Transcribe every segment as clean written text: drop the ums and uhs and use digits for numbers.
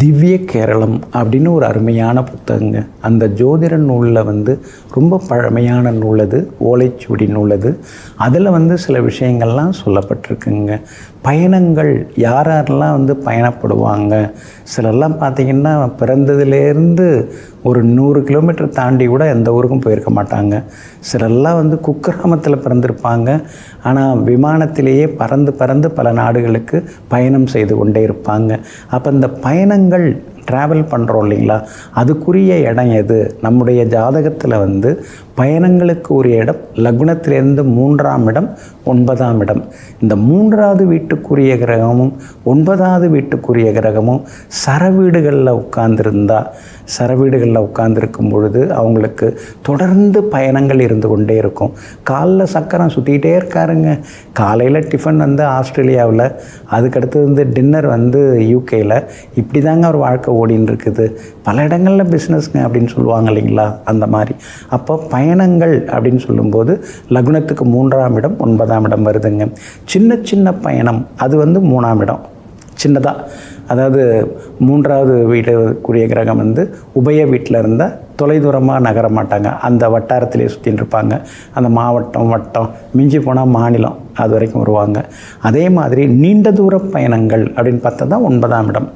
திவ்ய கேரளம் அப்படின்னு ஒரு அருமையான புத்தகங்க. அந்த ஜோதிட நூலில் ரொம்ப பழமையான நூல் அது, ஓலைச்சுவடி நூல் அது. அதில் சில விஷயங்கள்லாம் சொல்லப்பட்டிருக்குங்க. பயணங்கள் யாரெல்லாம் பயணப்படுவாங்க. சிலர்லாம் பார்த்திங்கன்னா பிறந்ததுலேருந்து ஒரு 100 கிலோமீட்டர் தாண்டி கூட எந்த ஊருக்கும் போயிருக்க மாட்டாங்க. சிலர்லாம் குக்கிராமத்தில் பிறந்திருப்பாங்க. ஆனால் விமானத்திலேயே பறந்து பறந்து பல நாடுகளுக்கு பயணம் செய்து கொண்டே இருப்பாங்க. அப்போ இந்த பயணங்கள் ட்ராவல் பண்ணுறோம் இல்லைங்களா, அதுக்குரிய இடம் எது? நம்முடைய ஜாதகத்தில் பயணங்களுக்கு உரிய இடம் லக்னத்திலேருந்து 3ஆம் இடம் 9ஆம் இடம். இந்த 3வது வீட்டுக்குரிய கிரகமும் 9வது வீட்டுக்குரிய கிரகமும் சரவீடுகளில் உட்கார்ந்துருக்கும் பொழுது அவங்களுக்கு தொடர்ந்து பயணங்கள் இருந்து கொண்டே இருக்கும். காலைல சக்கரம் சுற்றிக்கிட்டே இருக்காருங்க. காலையில் டிஃபன் ஆஸ்திரேலியாவில், அதுக்கடுத்து டின்னர் யூகேயில். இப்படி தாங்க அவர் வாழ்க்கை ஓடின்னு இருக்குது. பல இடங்களில் பிஸ்னஸ்ங்க அப்படின்னு சொல்லுவாங்க இல்லைங்களா, அந்த மாதிரி. அப்போ பயணங்கள் அப்படின்னு சொல்லும்போது லக்னத்துக்கு 3ஆம் இடம் 9ஆம் இடம் வருதுங்க. சின்ன சின்ன பயணம் அது 3ஆம் இடம் சின்னதாக, அதாவது 3வது வீட்டுக்குரிய கிரகம் உபய வீட்டில் இருந்தால் தொலைதூரமாக நகர மாட்டாங்க. அந்த வட்டாரத்திலே சுற்றின்னு இருப்பாங்க. அந்த மாவட்டம், வட்டம், மிஞ்சி போனால் மாநிலம், அது வரைக்கும் வருவாங்க. அதே மாதிரி நீண்ட தூர பயணங்கள் அப்படின்னு பார்த்தா தான் 9ஆம் இடம்.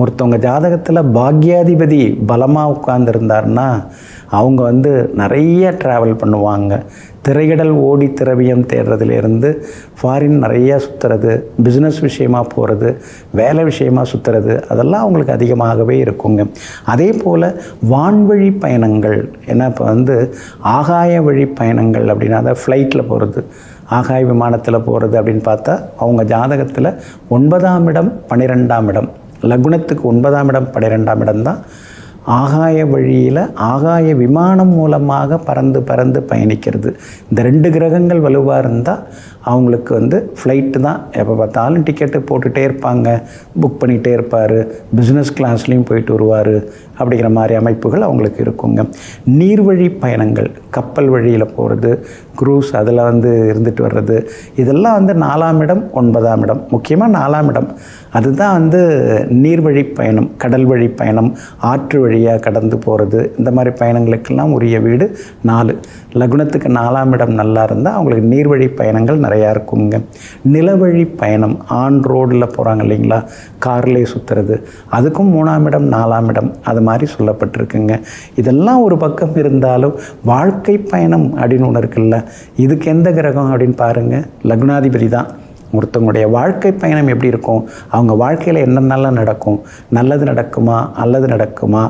ஒருத்தவங்க ஜாதகத்தில் பாக்யாதிபதி பலமாக உட்கார்ந்துருந்தாருன்னா அவங்க நிறைய ட்ராவல் பண்ணுவாங்க. திரையிடல் ஓடி திரவியம் தேடுறதுலேருந்து ஃபாரின் நிறையா சுற்றுறது, பிஸ்னஸ் விஷயமாக போகிறது, வேலை விஷயமாக சுற்றுறது, அதெல்லாம் அவங்களுக்கு அதிகமாகவே இருக்குங்க. அதே போல் வான்வழி பயணங்கள், ஏன்னா இப்போ ஆகாய வழி பயணங்கள் அப்படின்னா அதை ஃப்ளைட்டில் போகிறது, ஆகாய விமானத்தில் போகிறது அப்படின்னு பார்த்தா அவங்க ஜாதகத்தில் 9ஆம் இடம் 12ஆம் இடம், லக்னத்துக்கு 9ஆம் இடம் 12ஆம் இடம் தான் ஆகாய வழியில் ஆகாய விமானம் மூலமாக பறந்து பறந்து பயணிக்கிறது. இந்த 2 கிரகங்கள் வலுவாக இருந்தால் அவங்களுக்கு ஃப்ளைட்டு தான். எப்போ பார்த்தாலும் டிக்கெட்டு போட்டுகிட்டே இருப்பாங்க, புக் பண்ணிகிட்டே இருப்பார், பிஸ்னஸ் கிளாஸ்லேயும் போயிட்டு வருவார். அப்படிங்கிற மாதிரி அமைப்புகள் அவங்களுக்கு இருக்குங்க. நீர்வழி பயணங்கள், கப்பல் வழியில் போகிறது, க்ரூஸ் அதில் இருந்துட்டு வர்றது, இதெல்லாம் 4ஆம் இடம் 9ஆம் இடம், முக்கியமாக 4ஆம் இடம். அதுதான் நீர்வழி பயணம், கடல் வழி பயணம், ஆற்று வழியாக கடந்து போகிறது. இந்த மாதிரி பயணங்களுக்கெல்லாம் உரிய வீடு 4. லக்னத்துக்கு 4ஆம் இடம் நல்லா இருந்தால் அவங்களுக்கு நீர்வழி பயணங்கள் நிறையா இருக்குங்க. நிலவழி பயணம், ஆன் ரோடில் போகிறாங்க இல்லைங்களா, கார்லேயே சுற்றுறது, அதுக்கும் 3ஆம் இடம் 4ஆம் இடம் அது மாதிரி சொல்லப்பட்டிருக்குங்க. இதெல்லாம் ஒரு பக்கம் இருந்தாலும் வாழ்க்கை பயணம் அப்படின்னு ஒன்று இருக்குல்ல, இதுக்கு எந்த கிரகம் அப்படின்னு பாருங்கள், லக்னாதிபதி தான். ஒருத்தவங்களுடைய வாழ்க்கை பயணம் எப்படி இருக்கும், அவங்க வாழ்க்கையில் என்னென்னலாம் நடக்கும், நல்லது நடக்குமா அல்லது நடக்குமா,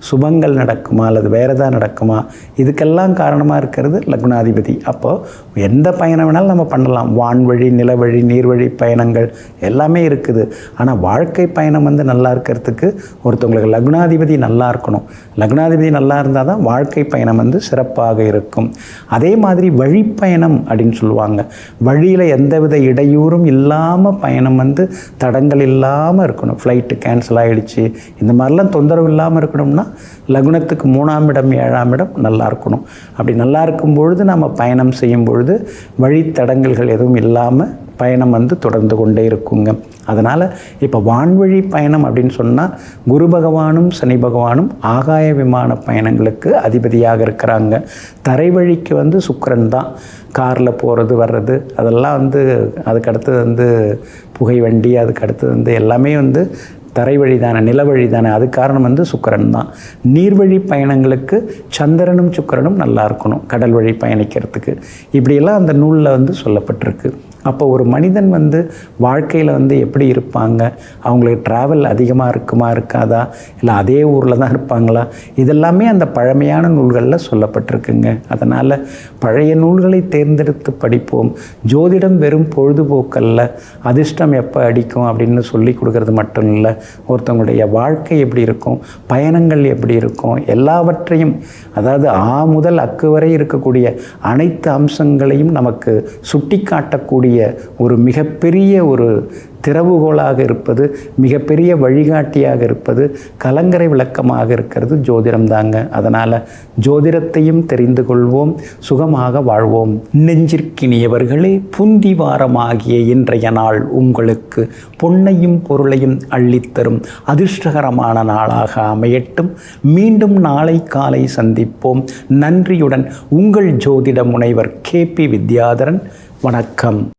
சுபங்கள் நடக்குமா அல்லது வேறு எதாவது நடக்குமா, இதுக்கெல்லாம் காரணமாக இருக்கிறது லக்னாதிபதி. அப்போது எந்த பயணம் வேணாலும் நம்ம பண்ணலாம். வான்வழி, நிலவழி, நீர்வழி பயணங்கள் எல்லாமே இருக்குது. ஆனால் வாழ்க்கை பயணம் நல்லா இருக்கிறதுக்கு ஒருத்தவங்களுக்கு லக்னாதிபதி நல்லா இருக்கணும். லக்னாதிபதி நல்லா இருந்தால் தான் வாழ்க்கை பயணம் சிறப்பாக இருக்கும். அதே மாதிரி வழிப்பயணம் அப்படின்னு சொல்லுவாங்க. வழியில் எந்தவித இடையூறு இல்லாமல் பயணம் தடங்கள் இல்லாமல் இருக்கணும். ஃப்ளைட்டு கேன்சல் ஆகிடுச்சு, இந்த மாதிரிலாம் தொந்தரவு இல்லாமல் இருக்கணும்னா லக்னத்துக்கு 3ஆம் இடம் 7ஆம் இடம் நல்லா இருக்கணும். அப்படி நல்லா இருக்கும் பொழுது நம்ம பயணம் செய்யும் பொழுது வழித்தடங்கல்கள் எதுவும் இல்லாமல் பயணம் தொடர்ந்து கொண்டே இருக்குங்க. அதனால் இப்போ வான்வழி பயணம் அப்படின்னு சொன்னால் குரு பகவானும் சனி பகவானும் ஆகாய விமான பயணங்களுக்கு அதிபதியாக இருக்கிறாங்க. தரைவழிக்கு சுக்கிரன் தான். காரில் போகிறது வர்றது அதெல்லாம் அதுக்கடுத்து புகை வண்டி, அதுக்கடுத்து எல்லாமே தரைவழி தானே, நிலவழி தானே, அது காரணம் சுக்கிரன் தான். நீர்வழி பயணங்களுக்கு சந்திரனும் சுக்கிரனும் நல்லா இருக்கணும் கடல் வழி பயணிக்கிறதுக்கு. இப்படியெல்லாம் அந்த நூலில் சொல்லப்பட்டிருக்கு. அப்போ ஒரு மனிதன் வாழ்க்கையில் எப்படி இருப்பாங்க, அவங்களுக்கு ட்ராவல் அதிகமாக இருக்குமா இருக்காதா, இல்லை அதே ஊரில் தான் இருப்பாங்களா, இதெல்லாமே அந்த பழமையான நூல்களில் சொல்லப்பட்டிருக்குங்க. அதனால் பழைய நூல்களை தேர்ந்தெடுத்து படிப்போம். ஜோதிடம் வெறும் பொழுதுபோக்கல்ல, அதிர்ஷ்டம் எப்போ அடிக்கும் அப்படின்னு சொல்லி கொடுக்கறது மட்டும் இல்லை, ஒருத்தவங்களுடைய வாழ்க்கை எப்படி இருக்கும், பயணங்கள் எப்படி இருக்கும், எல்லாவற்றையும், அதாவது ஆ முதல் அக்கு வரை இருக்கக்கூடிய அனைத்து அம்சங்களையும் நமக்கு சுட்டி காட்டக்கூடிய ஒரு மிகப்பெரிய ஒரு திறவுகோலாக இருப்பது, மிகப்பெரிய வழிகாட்டியாக இருப்பது, கலங்கரை விளக்கமாக இருக்கிறது ஜோதிடம் தாங்க. அதனால் ஜோதிடத்தையும் தெரிந்து கொள்வோம், சுகமாக வாழ்வோம். நெஞ்சிற்கினியவர்களே, புந்தி வாரமாகிய இன்றைய நாள் உங்களுக்கு பொன்னையும் பொருளையும் அள்ளித்தரும் அதிர்ஷ்டகரமான நாளாக அமையட்டும். மீண்டும் நாளை காலை சந்திப்போம். நன்றியுடன் உங்கள் ஜோதிட முனைவர் KP வித்யாதரன். வணக்கம்.